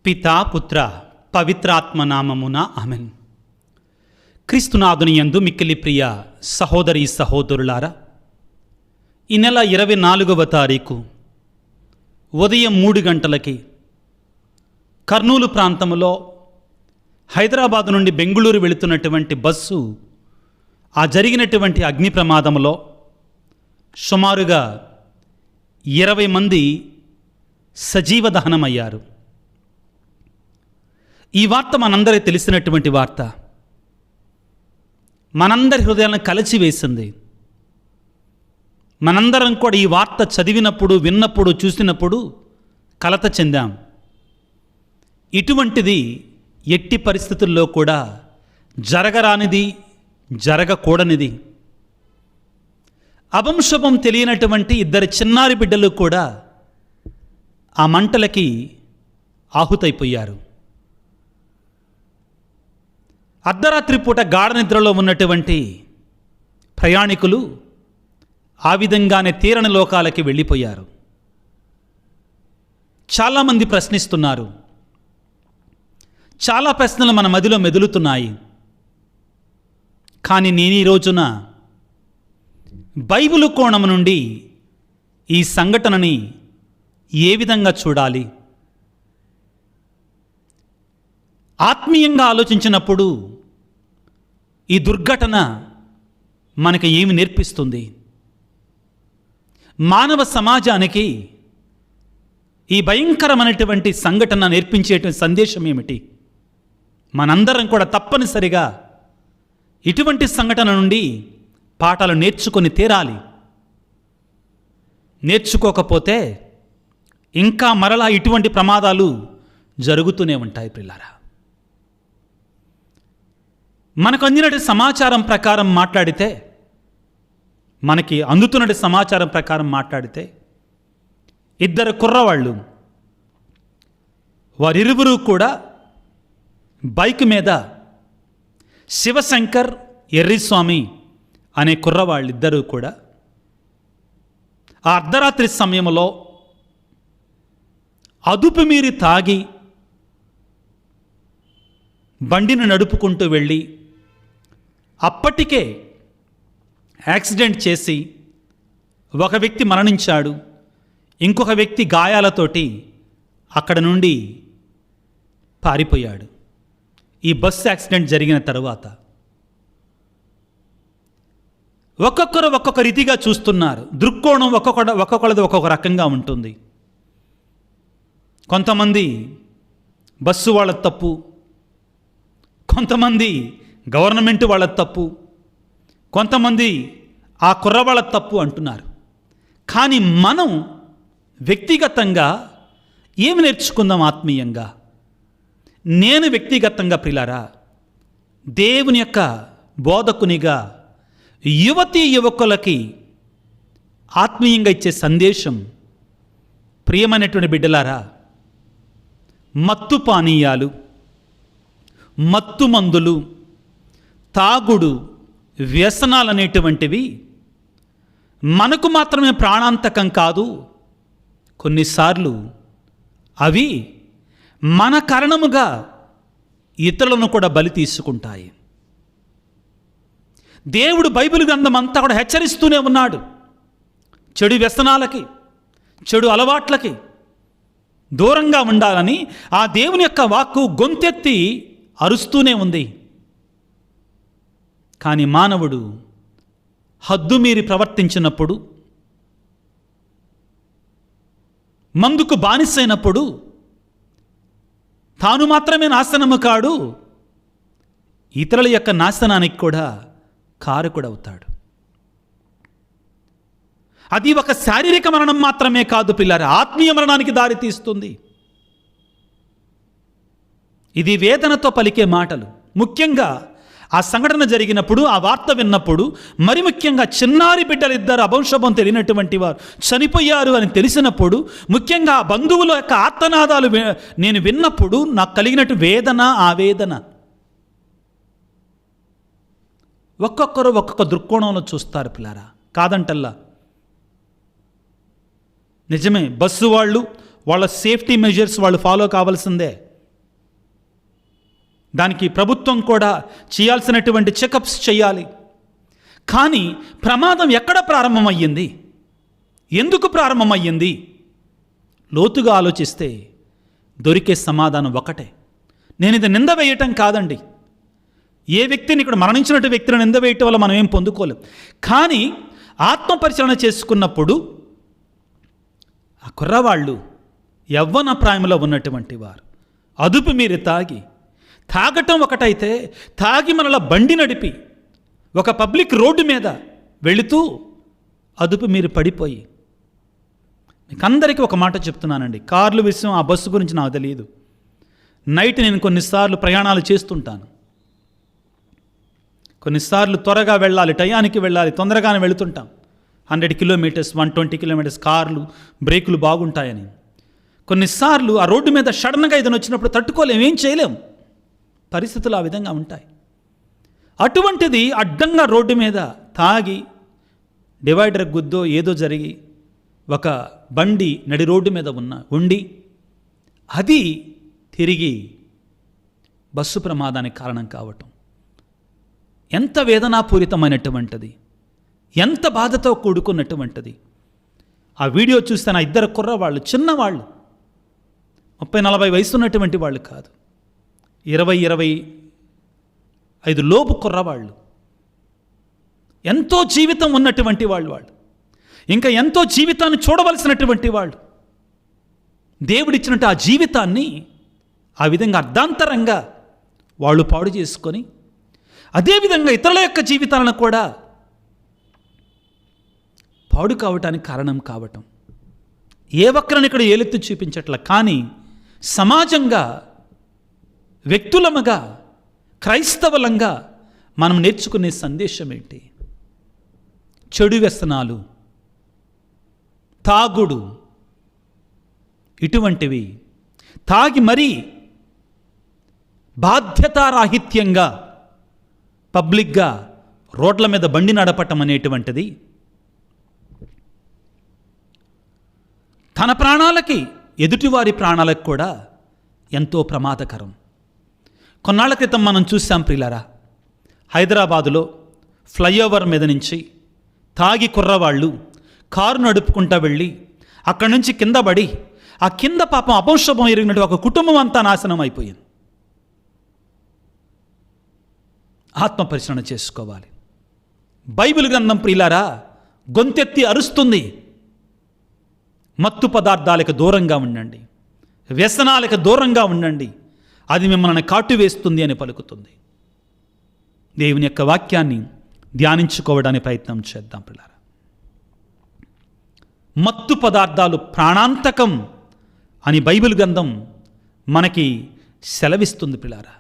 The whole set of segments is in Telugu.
పితా పుత్ర పవిత్రాత్మ నామమున ఆమెన్. క్రీస్తునాథుని యందు మిక్కిలి ప్రియ సహోదరి సహోదరులారా, ఈ నెల 24వ తారీఖు ఉదయం 3 గంటలకి కర్నూలు ప్రాంతంలో హైదరాబాద్ నుండి బెంగుళూరు వెళుతున్నటువంటి బస్సు ఆ జరిగినటువంటి అగ్ని ప్రమాదంలో సుమారుగా 20 మంది సజీవ దహనమయ్యారు. ఈ వార్త మనందరికీ తెలిసినటువంటి వార్త, మనందరి హృదయాలను కలిచివేసింది. మనందరం కూడా ఈ వార్త చదివినప్పుడు, విన్నప్పుడు, చూసినప్పుడు కలత చెందాం. ఇటువంటిది ఎట్టి పరిస్థితుల్లో కూడా జరగరానిది, జరగకూడనిది. అభంశుభం తెలియనటువంటి 2 చిన్నారి బిడ్డలు కూడా ఆ మంటలకి ఆహుతైపోయారు. అర్ధరాత్రి పూట గాఢ నిద్రలో ఉన్నటువంటి ప్రయాణికులు ఆ విధంగానే తీరని లోకాలకి వెళ్ళిపోయారు. చాలామంది ప్రశ్నిస్తున్నారు. చాలా ప్రశ్నలు మన మదిలో మెదులుతున్నాయి. కానీ నేను ఈ రోజున బైబిలు కోణం నుండి ఈ సంఘటనని ఏ విధంగా చూడాలి, ఆత్మీయంగా ఆలోచించినప్పుడు ఈ దుర్ఘటన మనకి ఏమి నేర్పిస్తుంది, మానవ సమాజానికి ఈ భయంకరమైనటువంటి సంఘటన నేర్పించేటువంటి సందేశం ఏమిటి? మనందరం కూడా తప్పనిసరిగా ఇటువంటి సంఘటన నుండి పాఠాలు నేర్చుకొని తీరాలి. నేర్చుకోకపోతే ఇంకా మరలా ఇటువంటి ప్రమాదాలు జరుగుతూనే ఉంటాయి. పిల్లారా, మనకు అందినటువంటి సమాచారం ప్రకారం మాట్లాడితే, మనకి అందుతున్నటి సమాచారం ప్రకారం మాట్లాడితే 2 కుర్రవాళ్ళు, వారిరువురు కూడా బైక్ మీద శివశంకర్, ఎర్రిస్వామి అనే కుర్రవాళ్ళిద్దరూ కూడా ఆ అర్ధరాత్రి సమయంలో అదుపు మీరి తాగి బండిని నడుపుకుంటూ వెళ్ళి అప్పటికే యాక్సిడెంట్ చేసి ఒక వ్యక్తి మరణించాడు, ఇంకొక వ్యక్తి గాయాలతోటి అక్కడ నుండి పారిపోయాడు. ఈ బస్సు యాక్సిడెంట్ జరిగిన తరువాత ఒక్కొక్కరు ఒక్కొక్క రీతిగా చూస్తున్నారు. దృక్కోణం ఒక్కొక్కరిది ఒక్కొక్క రకంగా ఉంటుంది. కొంతమంది బస్సు వాళ్ళ తప్పు, కొంతమంది గవర్నమెంట్ వాళ్ళ తప్పు, కొంతమంది ఆ కుర్రవాళ్ళ తప్పు అంటున్నారు. కానీ మనం వ్యక్తిగతంగా ఏమి నేర్చుకుందాం ఆత్మీయంగా? నేను వ్యక్తిగతంగా ప్రియులారా, దేవుని యొక్క బోధకునిగా యువతీ యువకులకి ఆత్మీయంగా ఇచ్చే సందేశం, ప్రియమైనటువంటి బిడ్డలారా, మత్తు పానీయాలు, మత్తు మందులు, తాగుడు, వ్యసనాలు అనేటువంటివి మనకు మాత్రమే ప్రాణాంతకం కాదు. కొన్నిసార్లు అవి మన కారణముగా ఇతరులను కూడా బలి తీసుకుంటాయి. దేవుడు బైబిల్ గ్రంథం అంతా కూడా హెచ్చరిస్తూనే ఉన్నాడు. చెడు వ్యసనాలకి, చెడు అలవాట్లకి దూరంగా ఉండాలని ఆ దేవుని యొక్క వాక్కు గొంతెత్తి అరుస్తూనే ఉంది. కానీ మానవుడు హద్దుమీరి ప్రవర్తించినప్పుడు, మందుకు బానిసైనప్పుడు తాను మాత్రమే నాశనము కాడు, ఇతరుల యొక్క నాశనానికి కూడా కారకుడవుతాడు. అది ఒక శారీరక మరణం మాత్రమే కాదు పిల్లరా, ఆత్మీయ మరణానికి దారి తీస్తుంది. ఇది వేదనతో పలికే మాటలు. ముఖ్యంగా ఆ సంఘటన జరిగినప్పుడు, ఆ వార్త విన్నప్పుడు, మరి ముఖ్యంగా చిన్నారి బిడ్డలిద్దరు అభంశుభం తెలియనటువంటి వారు చనిపోయారు అని తెలిసినప్పుడు, ముఖ్యంగా ఆ బంధువుల యొక్క ఆర్తనాదాలు నేను విన్నప్పుడు నాకు కలిగినట్టు వేదన, ఆవేదన. ఒక్కొక్కరు ఒక్కొక్క దృక్కోణంలో చూస్తారు పిల్లారా, కాదంటల్లా. నిజమే, బస్సు వాళ్ళు వాళ్ళ సేఫ్టీ మెజర్స్ వాళ్ళు ఫాలో కావాల్సిందే. దానికి ప్రభుత్వం కూడా చేయాల్సినటువంటి చెకప్స్ చేయాలి. కానీ ప్రమాదం ఎక్కడ ప్రారంభమయ్యింది, ఎందుకు ప్రారంభమయ్యింది? లోతుగా ఆలోచిస్తే దొరికే సమాధానం ఒకటే. నేను ఇది నింద వేయటం కాదండి. ఏ వ్యక్తిని, ఇక్కడ మరణించినట్టు వ్యక్తిని నింద వేయటం వల్ల మనం ఏం పొందుకోలేం. కానీ ఆత్మపరిశీలన చేసుకున్నప్పుడు ఆ కుర్రవాళ్ళు యవ్వన ప్రాయంలో ఉన్నటువంటి వారు అదుపు మీరి తాగటం ఒకటైతే, తాగి మనల బండి నడిపి ఒక పబ్లిక్ రోడ్డు మీద వెళుతూ అదుపు మీరు పడిపోయి, మీకు అందరికీ ఒక మాట చెప్తున్నానండి, కార్ల విషయం, ఆ బస్సు గురించి నాకు తెలియదు. నైట్ నేను కొన్నిసార్లు ప్రయాణాలు చేస్తుంటాను. కొన్నిసార్లు త్వరగా వెళ్ళాలి, టయానికి వెళ్ళాలి, తొందరగానే వెళుతుంటాం. 100 కిలోమీటర్స్, 120 కిలోమీటర్స్, కార్లు బ్రేకులు బాగుంటాయని. కొన్నిసార్లు ఆ రోడ్డు మీద సడన్గా ఏదైనా వచ్చినప్పుడు తట్టుకోలేం, ఏం చేయలేం. పరిస్థితులు ఆ విధంగా ఉంటాయి. అటువంటిది అడ్డంగా రోడ్డు మీద తాగి డివైడర్ గుద్దో ఏదో జరిగి ఒక బండి నడి రోడ్డు మీద ఉండి అది తిరిగి బస్సు ప్రమాదానికి కారణం కావటం ఎంత వేదనాపూరితమైనటువంటిది, ఎంత బాధతో కూడుకున్నటువంటిది. ఆ వీడియో చూస్తే నా ఇద్దరు కుర్రవాళ్ళు, చిన్నవాళ్ళు, 30-40 వయసు ఉన్నటువంటి వాళ్ళు కాదు, 20-25 లోపు కుర్రవాళ్ళు, ఎంతో జీవితం ఉన్నటువంటి వాళ్ళు, ఇంకా ఎంతో జీవితాన్ని చూడవలసినటువంటి వాళ్ళు. దేవుడిచ్చినట్టు ఆ జీవితాన్ని ఆ విధంగా అర్ధాంతరంగా వాళ్ళు పాడు చేసుకొని, అదేవిధంగా ఇతరుల యొక్క జీవితాలను కూడా పాడు కావటానికి కారణం కావటం. ఏ ఒక్కరిని ఇక్కడ ఏలెత్తి చూపించట్ల. కానీ సమాజంగా, వ్యక్తులముగా, క్రైస్తవులంగా మనం నేర్చుకునే సందేశం ఏంటి? చెడు వ్యసనాలు, తాగుడు, ఇటువంటివి తాగి మరీ బాధ్యతారాహిత్యంగా పబ్లిక్గా రోడ్ల మీద బండి నడపటం అనేటువంటిది తన ప్రాణాలకి, ఎదుటివారి ప్రాణాలకు కూడా ఎంతో ప్రమాదకరం. కొన్నాళ్ల క్రితం మనం చూసాం ప్రియులారా, హైదరాబాదులో ఫ్లైఓవర్ మీద నుంచి తాగి కుర్రవాళ్ళు కారు నడుపుకుంటూ వెళ్ళి అక్కడి నుంచి కింద పడి, ఆ కింద పాపం అపంశుభం ఎరిగినట్టు ఒక కుటుంబం అంతా నాశనం అయిపోయింది. ఆత్మపరిశీలన చేసుకోవాలి. బైబిల్ గ్రంథం ప్రియులారా గొంతెత్తి అరుస్తుంది, మత్తు పదార్థాలకు దూరంగా ఉండండి, వ్యసనాలకు దూరంగా ఉండండి, అది మిమ్మల్ని కాటువేస్తుంది అని పలుకుతుంది. దేవుని యొక్క వాక్యాన్ని ధ్యానించుకోవడానికి ప్రయత్నం చేద్దాం పిల్లారా. మత్తు పదార్థాలు ప్రాణాంతకం అని బైబిల్ గ్రంథం మనకి సెలవిస్తుంది పిల్లారా.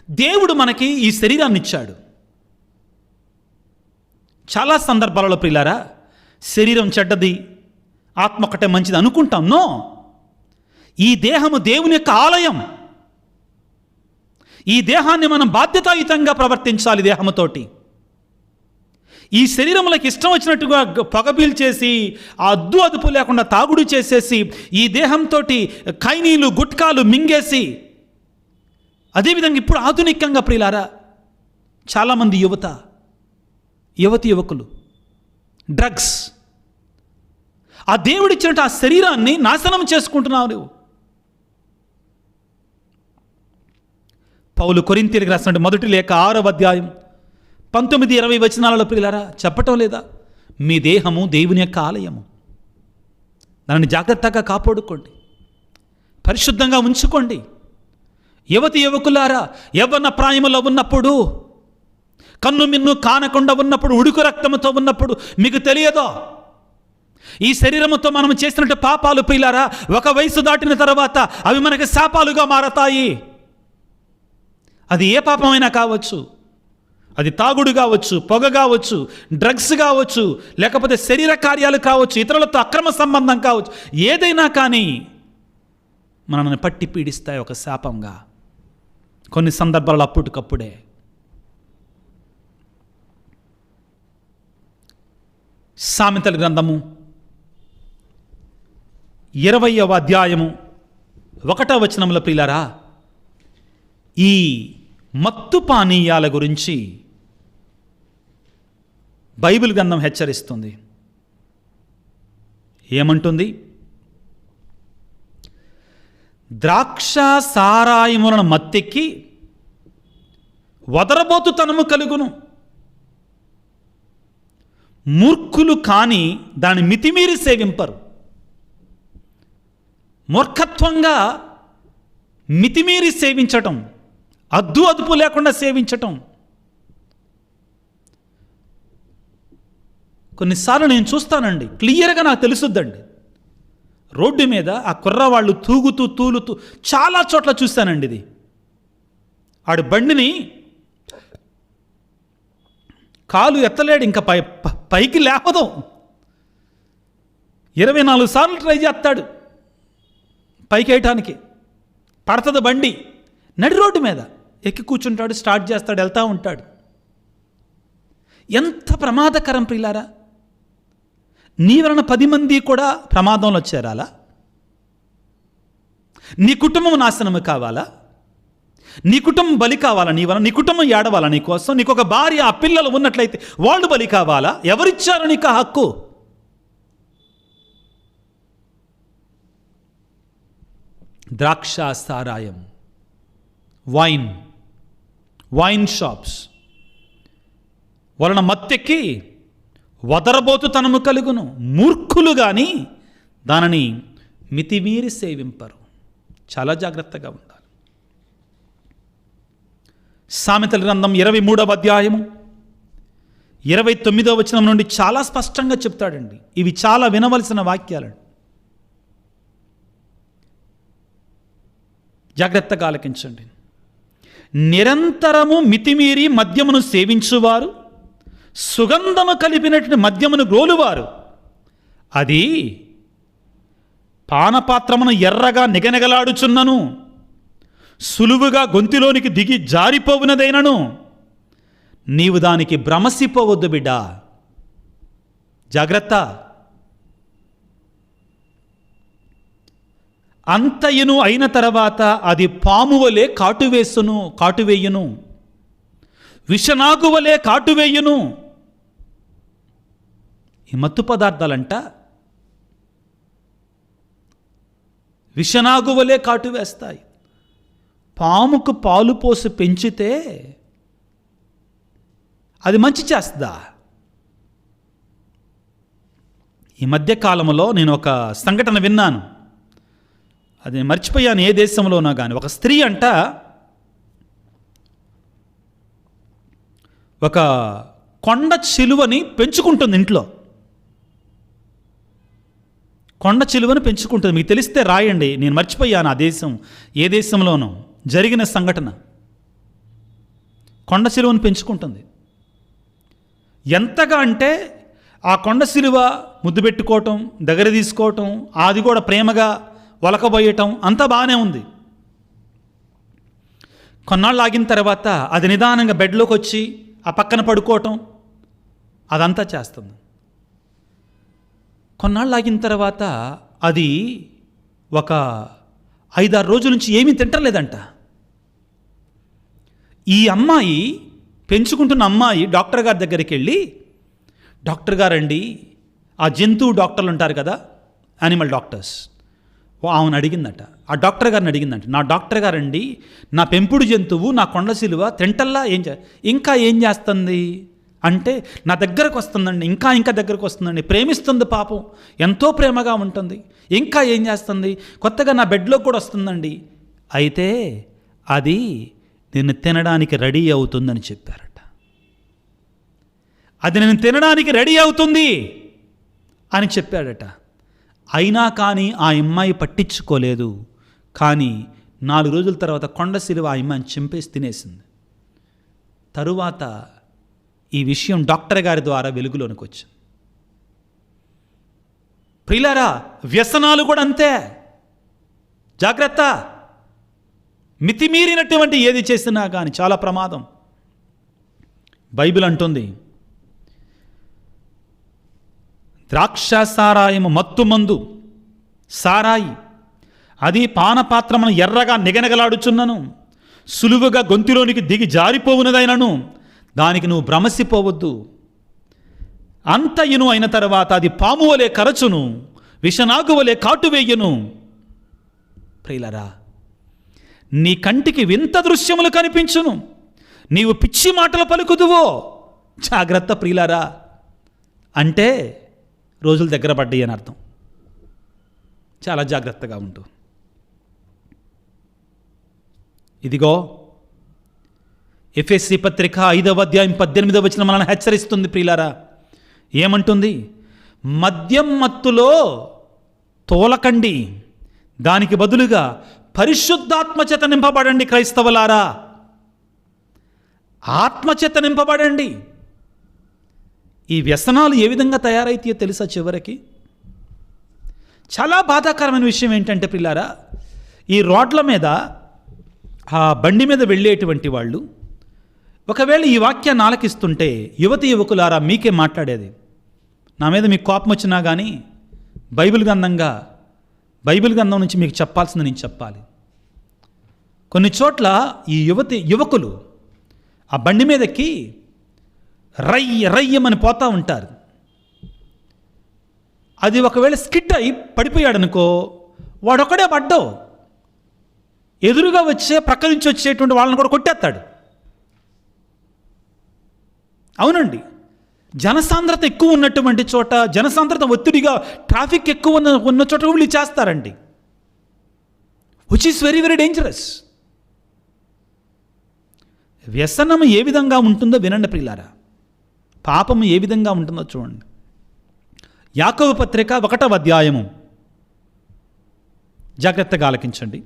దేవుడు మనకి ఈ శరీరాన్ని ఇచ్చాడు. చాలా సందర్భాలలో పిల్లారా శరీరం చెడ్డది, ఆత్మ ఒకటే మంచిది అనుకుంటాం. నో, ఈ దేహము దేవుని యొక్క ఆలయం. ఈ దేహాన్ని మనం బాధ్యతాయుతంగా ప్రవర్తించాలి. దేహముతోటి ఈ శరీరములకు ఇష్టం వచ్చినట్టుగా పొగబీలు చేసి, ఆ అద్దు అదుపు లేకుండా తాగుడు చేసేసి, ఈ దేహంతో ఖైనీలు గుట్కాలు మింగేసి, అదేవిధంగా ఇప్పుడు ఆధునికంగా ప్రియులారా చాలామంది యువకులు డ్రగ్స్, ఆ దేవుడిచ్చినట్టు ఆ శరీరాన్ని నాశనం చేసుకుంటున్నావు. పౌలు కొరింథీయులకు రాసిన మొదటి లేఖ 6వ అధ్యాయం 19-20 వచనాలలో ప్రియులారా చెప్పటం లేదా? మీ దేహము దేవుని యొక్క ఆలయము, దానిని జాగ్రత్తగా కాపాడుకోండి, పరిశుద్ధంగా ఉంచుకోండి. యువకులారా, యవ్వన ప్రాయములో ఉన్నప్పుడు, కన్ను మిన్ను కానకుండా ఉన్నప్పుడు, ఉడుకు రక్తముతో ఉన్నప్పుడు మీకు తెలియదో ఈ శరీరముతో మనం చేసినట్టు పాపాలు ప్రియులారా ఒక వయసు దాటిన తర్వాత అవి మనకి శాపాలుగా మారతాయి. అది ఏ పాపమైనా కావచ్చు, అది తాగుడు కావచ్చు, పొగ కావచ్చు, డ్రగ్స్ కావచ్చు, లేకపోతే శరీర కార్యాలు కావచ్చు, ఇతరులతో అక్రమ సంబంధం కావచ్చు, ఏదైనా కానీ మనల్ని పట్టి పీడిస్తాయి ఒక శాపంగా. కొన్ని సందర్భాల్లో అప్పటికప్పుడే. సామెతల గ్రంథము 20వ అధ్యాయము 1వ వచనంలో ప్రియులారా ఈ మత్తు పానీయాల గురించి బైబిల్ గ్రంథం హెచ్చరిస్తుంది. ఏమంటుంది? ద్రాక్ష సారాయములను మత్తెక్కి వదరబోతుతనము కలుగును, మూర్ఖులు కాని దాని మితిమీరి సేవింపరు. మూర్ఖత్వంగా మితిమీరి సేవించటం, అదుపు లేకుండా సేవించటం. కొన్నిసార్లు నేను చూస్తానండి, క్లియర్గా నాకు తెలుసుద్దండి. రోడ్డు మీద ఆ కుర్రవాళ్ళు తూలుతూ చాలా చోట్ల చూస్తానండి. ఇది ఆడి బండిని కాలు ఎత్తలేడు, ఇంకా పైకి లేపదు. 24 సార్లు ట్రై చేస్తాడు పైకి వేయటానికి, పడుతుంది బండి. నడి రోడ్డు మీద ఎక్కి కూర్చుంటాడు, స్టార్ట్ చేస్తాడు, వెళ్తూ ఉంటాడు. ఎంత ప్రమాదకరం ప్రియులారా! నీ వలన 10 మంది కూడా ప్రమాదంలో చేరాలా? నీ కుటుంబం నాశనము కావాలా? నీ కుటుంబం బలి కావాలా? నీ వలన నీ కుటుంబం ఏడవాలా? నీ కోసం నీకు ఒక భార్య, ఆ పిల్లలు ఉన్నట్లయితే వాళ్ళు బలి కావాలా? ఎవరిచ్చారు నీకు ఆ హక్కు? ద్రాక్ష సారాయం, వైన్ షాప్స్ వలన మత్తెక్కి వదరబోతుతనము కలుగును, మూర్ఖులు కానీ దానిని మితిమీరి సేవింపరు. చాలా జాగ్రత్తగా ఉండాలి. సామెతల గ్రంథం 23వ అధ్యాయము 29వ వచనం నుండి చాలా స్పష్టంగా చెప్తాడండి. ఇవి చాలా వినవలసిన వాక్యాలండి. జాగ్రత్తగా ఆలకించండి. నిరంతరము మితిమీరి మద్యమును సేవించువారు, సుగంధము కలిపినటువంటి మద్యమును గ్రోలువారు, అది పానపాత్రమును ఎర్రగా నిగనిగలాడుచున్నను, సులువుగా గొంతులోనికి దిగి జారిపోవునదైనను, నీవు దానికి భ్రమసిపోవద్దు బిడ్డా. జాగ్రత్త. అంతయును అయిన తర్వాత అది పాము వలె కాటువేయును, విషనాగు వలె కాటువేయును. ఈ మత్తు పదార్థాలంట విషనాగు వలె కాటువేస్తాయి. పాముకు పాలు పోసి పెంచితే అది మంచి చేస్తుందా? ఈ మధ్యకాలంలో నేను ఒక సంఘటన విన్నాను, అది మర్చిపోయాను ఏ దేశంలోనో కానీ. ఒక స్త్రీ అంట ఒక కొండ చిలువని పెంచుకుంటుంది ఇంట్లో. కొండ చిలువని పెంచుకుంటుంది. మీకు తెలిస్తే రాయండి, నేను మర్చిపోయాను ఆ దేశం ఏ దేశంలోనో జరిగిన సంఘటన. కొండ చిలువని పెంచుకుంటుంది. ఎంతగా అంటే ఆ కొండ చిలువ ముద్దు పెట్టుకోవటం, దగ్గర తీసుకోవటం, అది కూడా ప్రేమగా ఒలకబోయటం అంతా బాగానే ఉంది. కొన్నాళ్ళు ఆగిన తర్వాత అది నిదానంగా బెడ్లోకి వచ్చి ఆ పక్కన పడుకోవటం అదంతా చేస్తుంది. కొన్నాళ్ళు ఆగిన తర్వాత అది ఒక 5-6 రోజుల నుంచి ఏమీ తింటలేదంట. ఈ అమ్మాయి, పెంచుకుంటున్న అమ్మాయి డాక్టర్ గారి దగ్గరికి వెళ్ళి, డాక్టర్ గారండి, ఆ జంతువు డాక్టర్లు ఉంటారు కదా, యానిమల్ డాక్టర్స్, ఆమెను అడిగిందట. ఆ డాక్టర్ గారిని అడిగిందంట, నా డాక్టర్ గారండి, నా పెంపుడు జంతువు, నా కొండ సిలువ తింటల్లా ఇంకా ఏం చేస్తుంది అంటే, నా దగ్గరకు వస్తుందండి, ఇంకా దగ్గరకు వస్తుందండి, ప్రేమిస్తుంది పాపం, ఎంతో ప్రేమగా ఉంటుంది, ఇంకా ఏం చేస్తుంది, కొత్తగా నా బెడ్లో కూడా వస్తుందండి, అయితే అది నిన్ను తినడానికి రెడీ అవుతుందని చెప్పారట. అది నేను తినడానికి రెడీ అవుతుంది అని చెప్పాడట. అయినా కానీ ఆ అమ్మాయి పట్టించుకోలేదు. కానీ 4 రోజుల తర్వాత కొండ సిలువ ఆ అమ్మాయిని చింపేసి తినేసింది. తరువాత ఈ విషయం డాక్టర్ గారి ద్వారా వెలుగులోనికి వచ్చింది. ప్రియులారా, వ్యసనాలు కూడా అంతే. జాగ్రత్త. మితిమీరినటువంటి ఏది చేసినా కానీ చాలా ప్రమాదం. బైబిల్ అంటుంది, ద్రాక్ష సారాయము మత్తు మందు, సారాయి, అది పానపాత్రమును ఎర్రగా నిగనగలాడుచున్నను, సులువుగా గొంతులోనికి దిగి జారిపోవునదైనను దానికి నువ్వు భ్రమసిపోవద్దు. అంతయును అయిన తర్వాత అది పాము వలె కరచును, విషనాగు వలె కాటువేయును. ప్రియులారా, నీ కంటికి వింత దృశ్యములు కనిపించును, నీవు పిచ్చి మాటలు పలుకుదువో. జాగ్రత్త ప్రియులారా. అంటే రోజులు దగ్గర పడ్డాయి అని అర్థం. చాలా జాగ్రత్తగా ఉంటూ. ఇదిగో ఎఫెసీ పత్రిక 5వ అధ్యాయం 18వ వచనం మనల్ని హెచ్చరిస్తుంది ప్రియులారా. ఏమంటుంది? మద్యం మత్తులో తోలకండి, దానికి బదులుగా పరిశుద్ధాత్మచేత నింపబడండి. క్రైస్తవులారా, ఆత్మచేత నింపబడండి. ఈ వ్యసనాలు ఏ విధంగా తయారైతాయో తెలుసా? చివరికి చాలా బాధాకరమైన విషయం ఏంటంటే ప్రియులారా, ఈ రోడ్ల మీద ఆ బండి మీద వెళ్ళేటువంటి వాళ్ళు ఒకవేళ ఈ వాక్యాన్ని ఆలకిస్తుంటే, యువతి యువకులారా మీకే మాట్లాడేది, నా మీద మీకు కోపం వచ్చినా కానీ బైబిల్ గ్రంథం నుంచి మీకు చెప్పాల్సింది నేను చెప్పాలి. కొన్ని చోట్ల ఈ యువకులు ఆ బండి మీదకి రయ్యమని పోతూ ఉంటారు. అది ఒకవేళ స్కిడ్ అయి పడిపోయాడనుకో, వాడొక్కడే పడ్డావు, ఎదురుగా వచ్చే ప్రక్క నుంచి వచ్చేటువంటి వాళ్ళని కూడా కొట్టేస్తాడు. అవునండి, జనసాంద్రత ఎక్కువ ఉన్నటువంటి చోట, జనసాంద్రత ఒత్తిడిగా ట్రాఫిక్ ఎక్కువ ఉన్న చోట వీళ్ళు చేస్తారండి, which is very very dangerous. వ్యసనం ఏ విధంగా ఉంటుందో వినండి ప్రియులారా, పాపం ఏ విధంగా ఉంటుందో చూడండి. యాకోబు పత్రిక 1వ అధ్యాయము, జాగ్రత్తగా ఆలకించండి.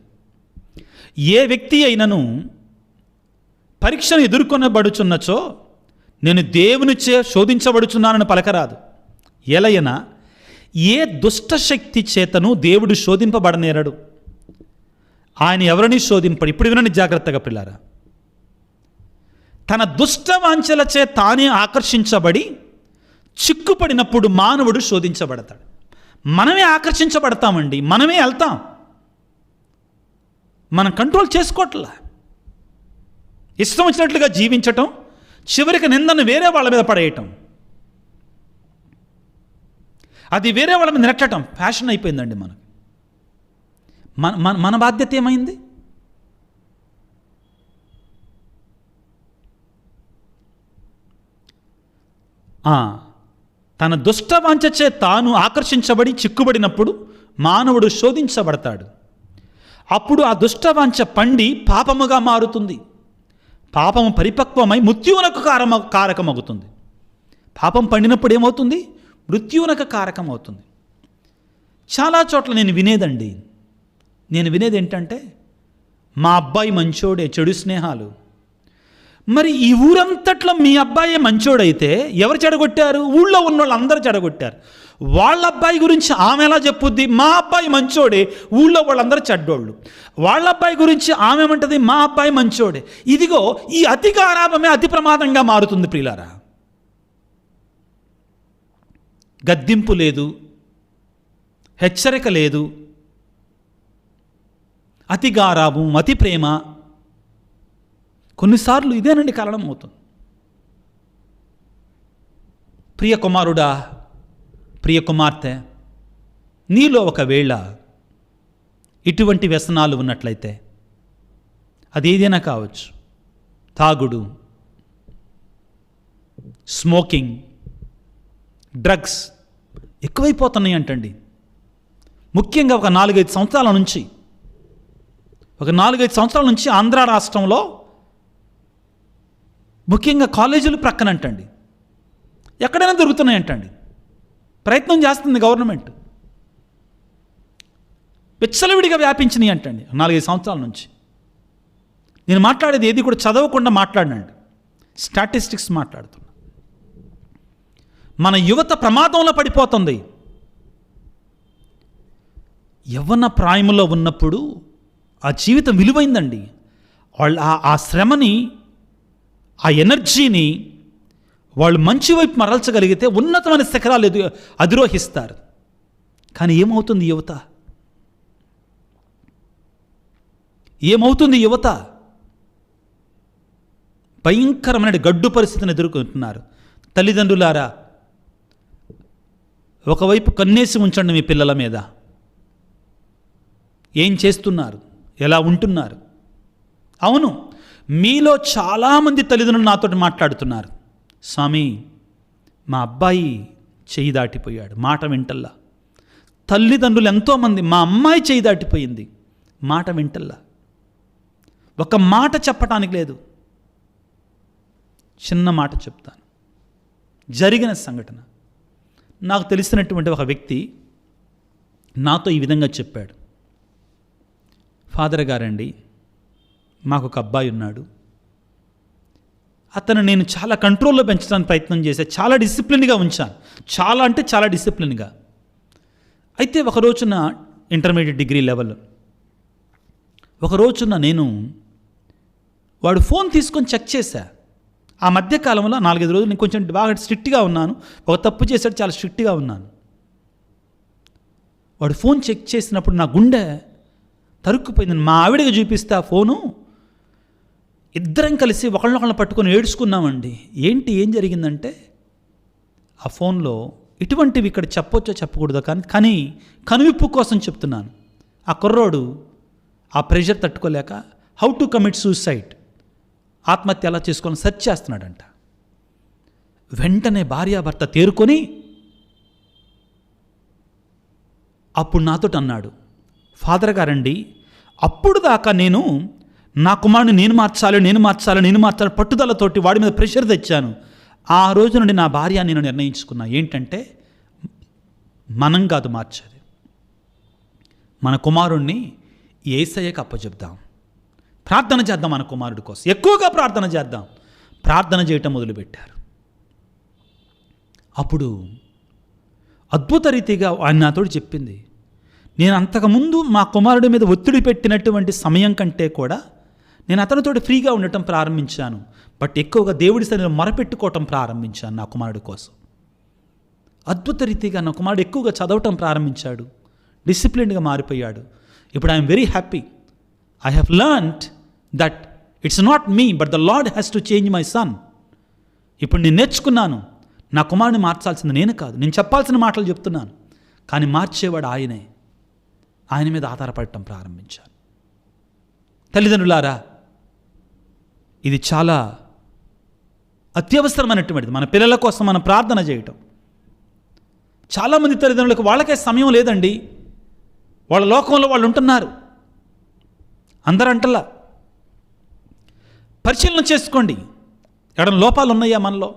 ఏ వ్యక్తి అయినను పరీక్షను ఎదుర్కొనబడుచున్నచో నేను దేవునిచే శోధించబడుచున్నానని పలకరాదు. ఎలయన ఏ దుష్టశక్తి చేతను దేవుడు శోధింపబడనేరడు, ఆయన ఎవరిని శోధింపడు. ఇప్పుడు వినండి జాగ్రత్తగా పిల్లారా. తన దుష్ట వాంఛలచే తానే ఆకర్షించబడి చిక్కుపడినప్పుడు మానవుడు శోధించబడతాడు. మనమే ఆకర్షించబడతామండి, మనమే వెళ్తాం, మనం కంట్రోల్ చేసుకోవట్లా. ఇష్టం వచ్చినట్లుగా జీవించటం, చివరికి నిందను వేరే వాళ్ళ మీద పడేయటం, అది వేరే వాళ్ళ మీద నెట్టడం ఫ్యాషన్ అయిపోయిందండి మనకు. మన బాధ్యత ఏమైంది? తన దుష్టవాంఛచే తాను ఆకర్షించబడి చిక్కుబడినప్పుడు మానవుడు శోధించబడతాడు. అప్పుడు ఆ దుష్టవాంఛ పండి పాపముగా మారుతుంది. పాపము పరిపక్వమై మృత్యువునకు కారకమవుతుంది. పాపం పండినప్పుడు ఏమవుతుంది? మృత్యువునకు కారకమవుతుంది. చాలా చోట్ల నేను వినేది ఏంటంటే, మా అబ్బాయి మంచోడే, చెడు స్నేహాలు. మరి ఈ ఊరంతట్లో మీ అబ్బాయే మంచోడైతే ఎవరు చెడగొట్టారు? ఊళ్ళో ఉన్న వాళ్ళు అందరూ చెడగొట్టారు. వాళ్ళ అబ్బాయి గురించి ఆమె ఎలా చెప్పుద్ది? మా అబ్బాయి మంచోడే, ఊళ్ళో వాళ్ళందరూ చెడ్డోళ్ళు. వాళ్ళ అబ్బాయి గురించి ఆమె ఏమంటది? మా అబ్బాయి మంచోడే. ఇదిగో ఈ అతి గారాభమే అతి ప్రమాదంగా మారుతుంది ప్రియులారా. గద్దింపు లేదు, హెచ్చరిక లేదు, అతి గారాభం, అతి ప్రేమ, కొన్నిసార్లు ఇదేనండి కారణం అవుతుంది. ప్రియ కుమారుడా, ప్రియ కుమార్తె, నీలో ఒకవేళ ఇటువంటి వ్యసనాలు ఉన్నట్లయితే, అది ఏదైనా కావచ్చు, తాగుడు, స్మోకింగ్, డ్రగ్స్ ఎక్కువైపోతున్నాయి అంటండి. ముఖ్యంగా ఒక 4-5 సంవత్సరాల నుంచి ఆంధ్ర రాష్ట్రంలో ముఖ్యంగా కాలేజీలు ప్రక్కనంటండి ఎక్కడైనా దొరుకుతున్నాయంటండి. ప్రయత్నం చేస్తుంది గవర్నమెంట్, విచ్చలవిడిగా వ్యాపించినాయి అంటండి 4-5 సంవత్సరాల నుంచి. నేను మాట్లాడేది ఏది కూడా చదవకుండా మాట్లాడినండి, స్టాటిస్టిక్స్ మాట్లాడుతున్నా. మన యువత ప్రమాదంలో పడిపోతుంది. యవ్వన ప్రాయంలో ఉన్నప్పుడు ఆ జీవితం విలువైందండి. వాళ్ళు ఆ శ్రమని, ఆ ఎనర్జీని వాళ్ళు మంచి వైపు మరల్చగలిగితే ఉన్నతమైన శిఖరాలు అధిరోహిస్తారు. కానీ ఏమవుతుంది యువత? భయంకరమైన గడ్డు పరిస్థితిని ఎదుర్కొంటున్నారు. తల్లిదండ్రులారా, ఒకవైపు కన్నేసి ఉంచండి మీ పిల్లల మీద. ఏం చేస్తున్నారు, ఎలా ఉంటున్నారు? అవును, మీలో చాలామంది తల్లిదండ్రులు నాతో మాట్లాడుతున్నారు, స్వామి మా అబ్బాయి చెయ్యి దాటిపోయాడు, మాట వింటల్లా. తల్లిదండ్రులు ఎంతోమంది, మా అమ్మాయి చెయ్యి దాటిపోయింది, మాట వింటల్లా. ఒక మాట చెప్పటానికి లేదు. చిన్న మాట చెప్తాను, జరిగిన సంఘటన. నాకు తెలిసినటువంటి ఒక వ్యక్తి నాతో ఈ విధంగా చెప్పాడు. ఫాదర్ గారండి, మాకు ఒక అబ్బాయి ఉన్నాడు. అతను నేను చాలా కంట్రోల్లో పెంచడానికి ప్రయత్నం చేశాను, చాలా డిసిప్లిన్గా ఉంచాను, చాలా అంటే చాలా డిసిప్లిన్గా. అయితే ఒక రోజున ఇంటర్మీడియట్ డిగ్రీ లెవెల్, ఒక రోజున నేను వాడు ఫోన్ తీసుకొని చెక్ చేశా. ఆ మధ్యకాలంలో 4-5 రోజులు నేను కొంచెం బాగా స్ట్రిక్ట్గా ఉన్నాను. ఒక తప్పు చేశాడు, చాలా స్ట్రిక్ట్గా ఉన్నాను. వాడు ఫోన్ చెక్ చేసినప్పుడు నా గుండె తరుక్కుపోయింది. మా ఆవిడకి చూపిస్తే ఆ ఫోను, ఇద్దరం కలిసి ఒకళ్ళనొకళ్ళని పట్టుకొని ఏడ్చుకున్నామండి. ఏం జరిగిందంటే, ఆ ఫోన్లో ఇటువంటివి ఇక్కడ చెప్పొచ్చో చెప్పకూడదో కానీ కనువిప్పు కోసం చెప్తున్నాను. ఆ కుర్రోడు ఆ ప్రెషర్ తట్టుకోలేక హౌ టు కమిట్ సూసైడ్, ఆత్మహత్య ఎలా చేసుకొని సెర్చ్ చేస్తున్నాడంట. వెంటనే భార్యాభర్త తేరుకొని అప్పుడు నాతో అన్నాడు, ఫాదర్ గారండి, అప్పుడు దాకా నేను నా కుమారుని నేను మార్చాలి పట్టుదలతోటి వాడి మీద ప్రెషర్ తెచ్చాను. ఆ రోజు నుండి నా భార్య నేను నిర్ణయించుకున్నా, ఏంటంటే మనం కాదు మార్చేది, మన కుమారుణ్ణి యేసయ్యకి అప్పచెప్దాం, ప్రార్థన చేద్దాం, మన కుమారుడి కోసం ఎక్కువగా ప్రార్థన చేద్దాం. ప్రార్థన చేయటం మొదలుపెట్టారు. అప్పుడు అద్భుత రీతిగా ఆయన నాతోటి చెప్పింది, నేను అంతకుముందు మా కుమారుడి మీద ఒత్తిడి పెట్టినటువంటి సమయం కంటే కూడా నేను అతనితోటి ఫ్రీగా ఉండటం ప్రారంభించాను. బట్ ఎక్కువగా దేవుడి సన్నిధిలో మొరపెట్టుకోవటం ప్రారంభించాను నా కుమారుడి కోసం. అద్భుత రీతిగా నా కుమారుడు ఎక్కువగా చదవటం ప్రారంభించాడు, డిసిప్లిన్గా మారిపోయాడు. ఇప్పుడు I'm very happy. I have learned that it's not me but the lord has to change my son. ఇప్పుడు నేను నేర్చుకున్నాను, నా కుమారుని మార్చాల్సింది నేను కాదు, నేను చెప్పాల్సిన మాటలు చెప్తున్నాను, కానీ మార్చేవాడు ఆయనే. ఆయన మీద ఆధారపడటం ప్రారంభించాను. తల్లిదండ్రులారా, ఇది చాలా అత్యవసరమైనటువంటిది. మన పిల్లల కోసం మనం ప్రార్థన చేయటం. చాలామంది తల్లిదండ్రులకు వాళ్ళకే సమయం లేదండి, వాళ్ళ లోకంలో వాళ్ళు ఉంటున్నారు. అందరంటలా పరిశీలన చేసుకోండి, ఎక్కడ లోపాలు ఉన్నాయా మనలో?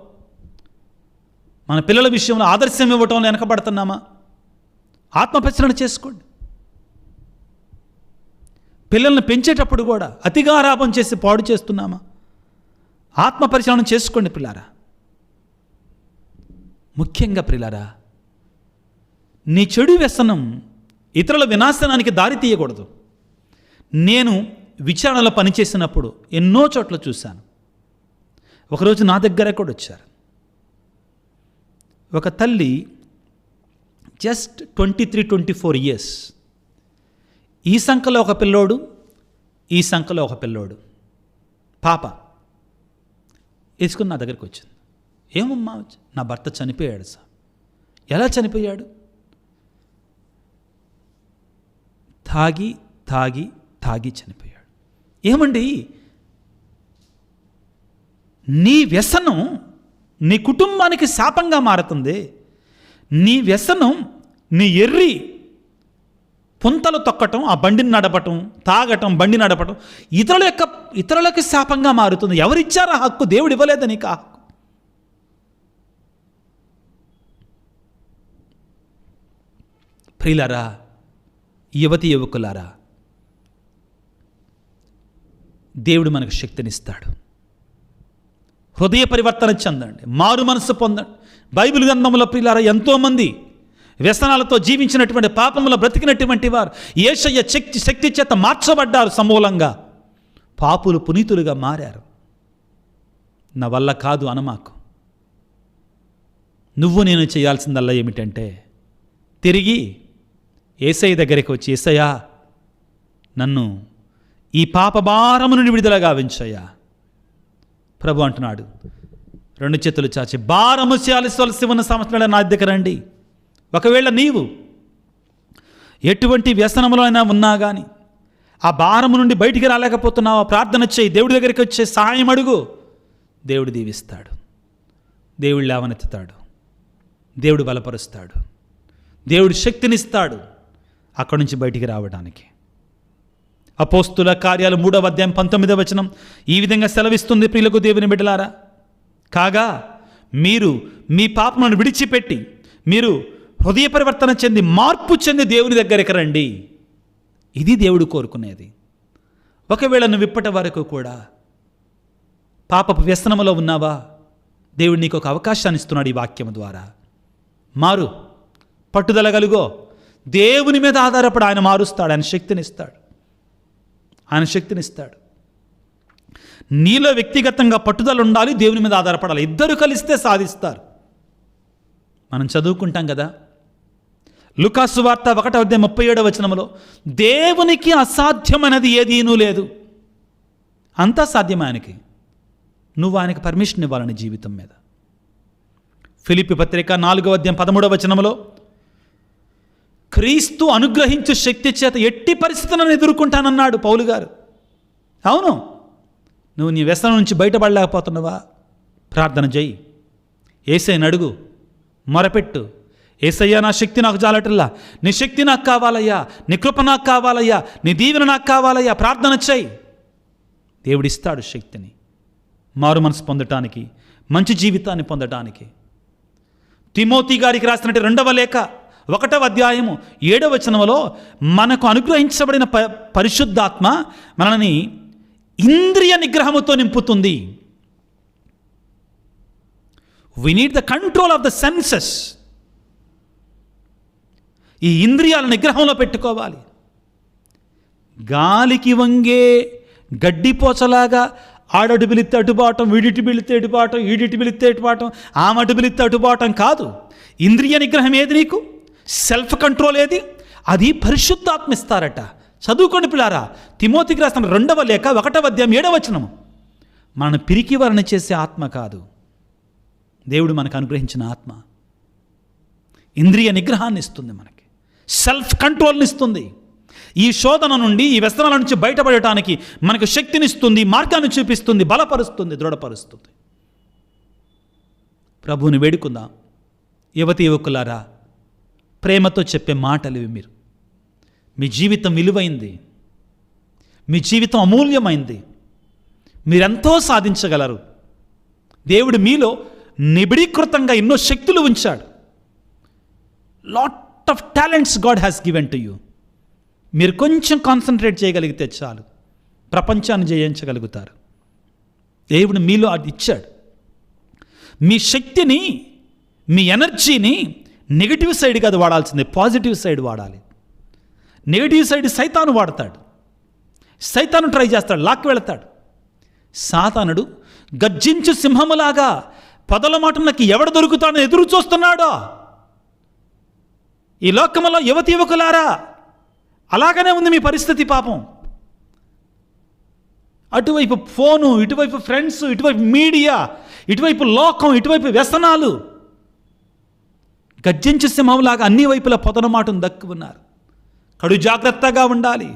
మన పిల్లల విషయంలో ఆదర్శం ఇవ్వటంలో వెనకబడుతున్నామా? ఆత్మపరిశీలన చేసుకోండి. పిల్లల్ని పెంచేటప్పుడు కూడా అతిగా ఆరాపం చేసి పాడు చేస్తున్నామా? ఆత్మపరిశీలన చేసుకోండి పిల్లారా. ముఖ్యంగా పిల్లారా, నీ చెడు వ్యసనం ఇతరుల వినాశనానికి దారి తీయకూడదు. నేను విచారణలో పనిచేసినప్పుడు ఎన్నో చోట్ల చూశాను. ఒకరోజు నా దగ్గర కూడా వచ్చారు ఒక తల్లి, జస్ట్ 23-24 ఇయర్స్. ఈ సంఖ్యలో ఒక పిల్లోడు, ఈ సంఖ్యలో ఒక పిల్లోడు, పాప వేసుకుని నా దగ్గరికి వచ్చింది. ఏమమ్మా? నా భర్త చనిపోయాడు సార్. ఎలా చనిపోయాడు? తాగి తాగి తాగి చనిపోయాడు. ఏమండి, నీ వ్యసనం నీ కుటుంబానికి శాపంగా మారుతుంది. నీ వ్యసనం, నీ ఎర్రి పుంతలు తొక్కటం, ఆ బండిని నడపటం, తాగటం, బండి నడపటం ఇతరులకి శాపంగా మారుతుంది. ఎవరిచ్చారా హక్కు? దేవుడు ఇవ్వలేదా నీకు ఆ హక్కు? ప్రియులారా, యువకులారా, దేవుడు మనకు శక్తినిస్తాడు. హృదయ పరివర్తన చెందండి, మారు మనసు పొందండి. బైబిల్ గ్రంథంలో ప్రియులారా ఎంతోమంది వ్యసనాలతో జీవించినటువంటి, పాపంలో బ్రతికినటువంటి వారు యేసయ్య శక్తి చేత మార్చబడ్డారు. సమూలంగా పాపులు పునీతులుగా మారారు. నా వల్ల కాదు అనమాకు. నువ్వు నేను చేయాల్సిందల్లా ఏమిటంటే, తిరిగి యేసయ్య దగ్గరికి వచ్చి, యేసయ్యా నన్ను ఈ పాప భారము నుండి విడుదల గావించయ్యా, ప్రభు అంటున్నాడు, 2 చేతులు చాచి భారము చేయాల్సి ఉన్న సంవత్సరాల నా దగ్గర రండి. ఒకవేళ నీవు ఎటువంటి వ్యసనంలో అయినా ఉన్నా కానీ ఆ భారము నుండి బయటికి రాలేకపోతున్నావా, ప్రార్థన చేయి, దేవుడి దగ్గరికి వచ్చే సహాయం అడుగు. దేవుడు దీవిస్తాడు, దేవుడు లేవనెత్తుతాడు, దేవుడు బలపరుస్తాడు, దేవుడు శక్తినిస్తాడు అక్కడి నుంచి బయటికి రావడానికి. అపోస్తుల కార్యాలు 3వ అధ్యాయం 19వ వచనం ఈ విధంగా సెలవిస్తుంది, ప్రియులకు దేవుని బిడ్డలారా, కాగా మీరు మీ పాపములను విడిచిపెట్టి మీరు హృదయ పరివర్తన చెంది మార్పు చెంది దేవుని దగ్గరికి రండి. ఇది దేవుడు కోరుకునేది. ఒకవేళ నువ్వు ఇప్పటి వరకు కూడా పాపపు వ్యసనములో ఉన్నావా, దేవుడు నీకు ఒక అవకాశాన్ని ఇస్తున్నాడు ఈ వాక్యము ద్వారా. మారు, పట్టుదల కలుగో, దేవుని మీద ఆధారపడి ఆయన మారుస్తాడు, ఆయన శక్తినిస్తాడు, ఆయన శక్తినిస్తాడు. నీలో వ్యక్తిగతంగా పట్టుదల ఉండాలి, దేవుని మీద ఆధారపడాలి. ఇద్దరు కలిస్తే సాధిస్తారు. మనం చదువుకుంటాం కదా, లూకాసు వార్త 1వ అధ్యాయం 37వ వచనంలో, దేవునికి అసాధ్యమైనది ఏదీనూ లేదు, అంతా సాధ్యమే ఆయనకి. నువ్వు ఆయనకి పర్మిషన్ ఇవ్వాలని జీవితం మీద. ఫిలిప్పీ పత్రిక 4వ అధ్యాయం 13వ వచనంలో, క్రీస్తు అనుగ్రహించు శక్తి చేత ఎట్టి పరిస్థితులను ఎదుర్కొంటానన్నాడు పౌలు గారు. అవును, నువ్వు నీ వ్యసనం నుంచి బయటపడలేకపోతున్నావా, ప్రార్థన చేయి, యేసయ్యను అడుగు, మొరపెట్టు. యేసయ్యా, నా శక్తి నాకు జాలటల్లా, నీ శక్తి నాకు కావాలయ్యా, నీ కృప నాకు కావాలయ్యా, నీ దీవెన నాకు కావాలయ్యా, ప్రార్థన చేయి. దేవుడిస్తాడు శక్తిని మారు మనసు పొందటానికి, మంచి జీవితాన్ని పొందటానికి. తిమోతి గారికి రాసినట్టు 2వ లేఖ 1వ అధ్యాయము 7వ వచనంలో మనకు అనుగ్రహించబడిన పరిశుద్ధాత్మ మనల్ని ఇంద్రియ నిగ్రహముతో నింపుతుంది. We need the control of the senses. ఈ ఇంద్రియాల నిగ్రహంలో పెట్టుకోవాలి. గాలికి వంగే గడ్డిపోచలాగా ఆడటు పిలిస్తే అటుబాటం, వీడిటి పిలిస్తే ఎటుబాటం, ఈడిటి పిలిస్తే ఎటుబాటం, ఆమటు పిలిస్తే అటుబాటం కాదు. ఇంద్రియ నిగ్రహం ఏది నీకు? సెల్ఫ్ కంట్రోల్ ఏది? అది పరిశుద్ధాత్మ ఇస్తారట. చదువుకోండి పిల్లారా, తిమోతికి రాసిన 2వ లేఖ 1వ అధ్యాయం 7వ వచనం. మన పిరికి వరణ చేసే ఆత్మ కాదు, దేవుడు మనకు అనుగ్రహించిన ఆత్మ ఇంద్రియ నిగ్రహాన్ని ఇస్తుంది, మనకి సెల్ఫ్ కంట్రోల్ని ఇస్తుంది. ఈ శోధన నుండి, ఈ వ్యసనాల నుంచి బయటపడటానికి మనకు శక్తినిస్తుంది, మార్గాన్ని చూపిస్తుంది, బలపరుస్తుంది, దృఢపరుస్తుంది. ప్రభువుని వేడుకుందాం. యువతి యువకులారా, ప్రేమతో చెప్పే మాటలు ఇవి. మీరు, మీ జీవితం విలువైంది, మీ జీవితం అమూల్యమైంది, మీరెంతో సాధించగలరు. దేవుడు మీలో నిబిడీకృతంగా ఎన్నో శక్తులు ఉంచాడు. Lot of talents God has given to you. మీరు కొంచెం కాన్సన్ట్రేట్ చేయగలిగితే చాలు, ప్రపంచాన్ని జయించగలుగుతారు. దేవుడు మీలో అది ఇచ్చాడు. మీ శక్తిని, మీ ఎనర్జీని నెగిటివ్ సైడ్ కాదు వాడాల్సిందే, పాజిటివ్ సైడ్ వాడాలి. నెగిటివ్ సైడ్ సైతాను వాడతాడు, సైతాను ట్రై చేస్తాడు, లాక్కి వెళతాడు. సాతానుడు గర్జించు సింహములాగా పొదల మాటలకు ఎవడు దొరుకుతాడని ఎదురు చూస్తున్నాడో. ఈ లోకములో యువతి యువకులారా, అలాగనే ఉంది మీ పరిస్థితి. పాపం, అటువైపు ఫోను, ఇటువైపు ఫ్రెండ్స్, ఇటువైపు మీడియా, ఇటువైపు లోకం, ఇటువైపు వ్యసనాలు. గర్జించు సింహంలాగా అన్ని వైపుల పొదన మాటను దక్కున్నారు. కడు జాగ్రత్తగా ఉండాలి.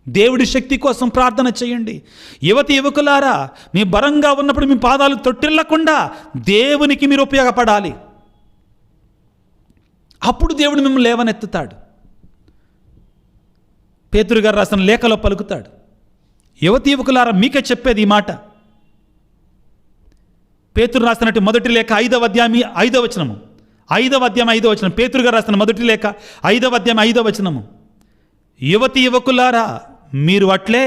దేవుడి శక్తి కోసం ప్రార్థన చేయండి. యువతి యువకులారా, మీ బలంగా ఉన్నప్పుడు మీ పాదాలు తొట్టిల్లకుండా దేవునికి మీరు ఉపయోగపడాలి. అప్పుడు దేవుడు మిమ్మల్ని లేవనెత్తుతాడు. పేతురు గారు రాసిన లేఖలో పలుకుతాడు. యువతి యువకులారా, మీకే చెప్పేది ఈ మాట. పేతురు రాసినట్టు 1వ లేఖ 5వ అధ్యాయం 5వ వచనము, 5వ అధ్యాయం 5వ వచనం. పేతురు గారు రాసిన 1వ లేఖ 5వ అధ్యాయం 5వ వచనము. యువతి యువకులారా, మీరు అట్లే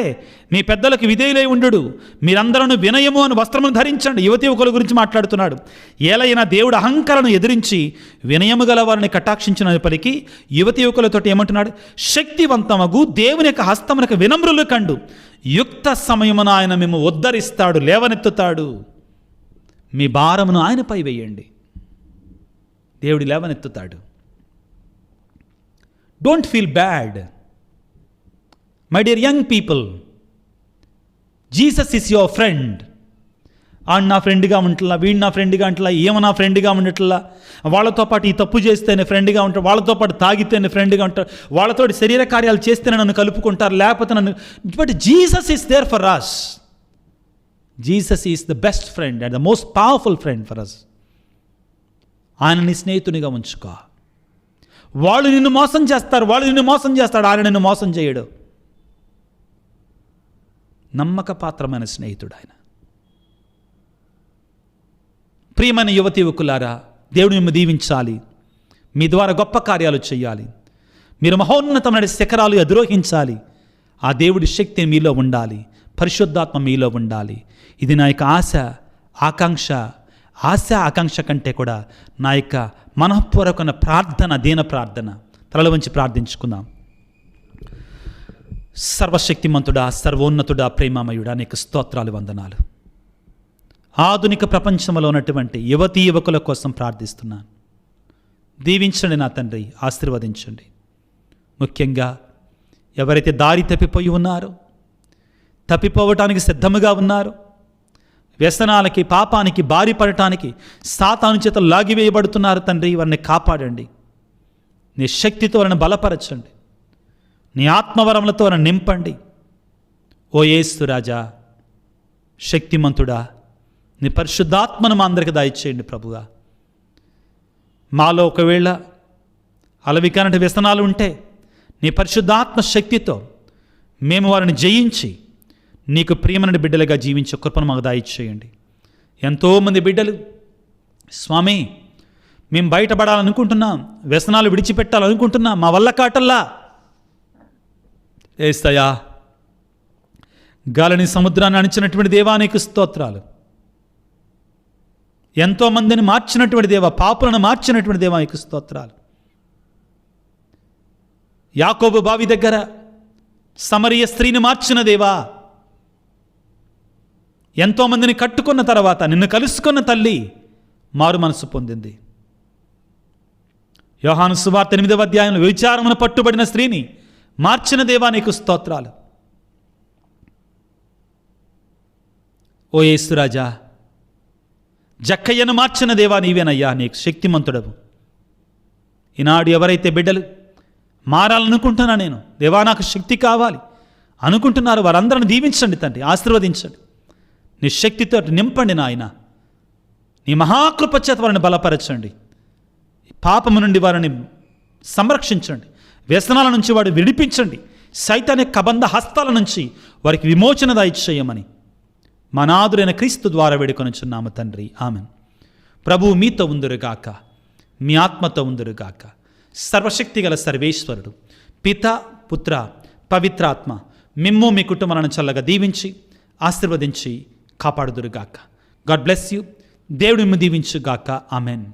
మీ పెద్దలకు విధేయులై ఉండు, మీరందరూ వినయము అని వస్త్రమును ధరించండి. యువతి యువకుల గురించి మాట్లాడుతున్నాడు. ఏలైనా దేవుడు అహంకారాలను ఎదిరించి వినయము గల వారిని కటాక్షించినప్పటికీ యువతి యువకులతోటి ఏమంటున్నాడు? శక్తివంతమగు దేవుని యొక్క హస్తమునకు వినమ్రులు కండు, యుక్త సమయమున ఆయన మేము ఉద్ధరిస్తాడు, లేవనెత్తుతాడు. మీ భారమును ఆయనపై వేయండి, దేవుడు లేవనెత్తుతాడు. Don't feel bad. My dear young people, Jesus is your friend. ఆడు నా ఫ్రెండ్గా ఉంటలా, వీడు నా ఫ్రెండ్గా ఉంటలా, ఏమో నా ఫ్రెండ్గా ఉండట్లా, వాళ్ళతో పాటు ఈ తప్పు చేస్తేనే ఫ్రెండ్గా ఉంటారు, వాళ్ళతో పాటు తాగితేనే ఫ్రెండ్గా ఉంటారు, వాళ్ళతో శరీర కార్యాలు చేస్తేనే నన్ను కలుపుకుంటారు, లేకపోతే నన్ను. But Jesus is there for us. Jesus is the best friend and the most powerful friend for us. ఆయనని స్నేహితునిగా ఉంచుకో. వాళ్ళు నిన్ను మోసం చేస్తారు, వాళ్ళు నిన్ను మోసం చేస్తాడు, ఆయన నిన్ను మోసం చేయడు. నమ్మకపాత్రమైన స్నేహితుడు ఆయన. ప్రియమైన యువతి యువకులారా, దేవుడు మిమ్మల్ని దీవించాలి, మీ ద్వారా గొప్ప కార్యాలు చేయాలి, మీరు మహోన్నతమైన శిఖరాలు అధిరోహించాలి. ఆ దేవుడి శక్తి మీలో ఉండాలి, పరిశుద్ధాత్మ మీలో ఉండాలి. ఇది నా యొక్క ఆకాంక్ష కంటే కూడా నా యొక్క మనఃపూర్వకమైన ప్రార్థన, దీన ప్రార్థన. తలలు వంచి ప్రార్థించుకుందాం. సర్వశక్తిమంతుడా, సర్వోన్నతుడా, ప్రేమామయుడా, నీకు స్తోత్రాలు, వందనాలు. ఆధునిక ప్రపంచంలో ఉన్నటువంటి యువతీ యువకుల కోసం ప్రార్థిస్తున్నాను. దీవించండి నా తండ్రి, ఆశీర్వదించండి. ముఖ్యంగా ఎవరైతే దారి తప్పిపోయి ఉన్నారో, తప్పిపోవటానికి సిద్ధముగా ఉన్నారో, వ్యసనాలకి, పాపానికి బారి పడటానికి సాతాను చేత లాగివేయబడుతున్నారు తండ్రి, వారిని కాపాడండి. నీ శక్తితో వారిని బలపరచండి, నీ ఆత్మవరములతో వారిని నింపండి. ఓ యేసు రాజా, శక్తిమంతుడా, నీ పరిశుద్ధాత్మను మా అందరికి దయచేయండి ప్రభువా. మాలో ఒకవేళ అలవికానటి వ్యసనాలు ఉంటే నీ పరిశుద్ధాత్మ శక్తితో మేము వారిని జయించి నీకు ప్రియమైన బిడ్డలుగా జీవించే కృపను మాకు దయచేయండి. ఎంతోమంది బిడ్డలు స్వామి, మేము బయటపడాలనుకుంటున్నాం, వ్యసనాలు విడిచిపెట్టాలనుకుంటున్నాం, మా వల్ల కాటల్లా. ఏస్తయా, గాలిని సముద్రాన్ని అణిచినటువంటి దేవా నీకు స్తోత్రాలు. ఎంతోమందిని మార్చినటువంటి దేవా, పాపులను మార్చినటువంటి దేవా నీకు స్తోత్రాలు. యాకోబు బావి దగ్గర సమరయ స్త్రీని మార్చిన దేవా, ఎంతోమందిని కట్టుకున్న తర్వాత నిన్ను కలుసుకున్న తల్లి మారు మనసు పొందింది. యోహాను సువార్త 8వ అధ్యాయంలో విచారమున పట్టుబడిన స్త్రీని మార్చిన దేవా నీకు స్తోత్రాలు. ఓ యేసురాజా, జక్కయ్యను మార్చిన దేవా నీవేనయ్యా, నీకు శక్తిమంతుడవు. ఈనాడు ఎవరైతే బిడ్డలు మారాలనుకుంటున్నా, నేను దేవా నాకు శక్తి కావాలి అనుకుంటున్నారు, వారందరిని దీవించండి తండ్రి, ఆశీర్వదించండి. నీ శక్తితో నింపండి నాయన, నీ మహాకృప చేత వారిని బలపరచండి. పాపము నుండి వారిని సంరక్షించండి, వ్యసనాల నుంచి వాడు విడిపించండి, సైతాన్ కబంధ హస్తాల నుంచి వారికి విమోచన దయచేయమని మా నాథుడైన క్రీస్తు ద్వారా వేడుకొనుచున్నాము తండ్రి, ఆమెన్. ప్రభువు మీతో ఉందురుగాక, మీ ఆత్మతో ఉందురుగాక. సర్వశక్తి గల సర్వేశ్వరుడు పిత, పుత్ర, పవిత్రాత్మ మిమ్ము మీ కుటుంబాలను చల్లగా దీవించి ఆశీర్వదించి కాపాడుదురుగాక. God bless you. దేవుడు మిమ్ము దీవించుగాక. ఆమెన్.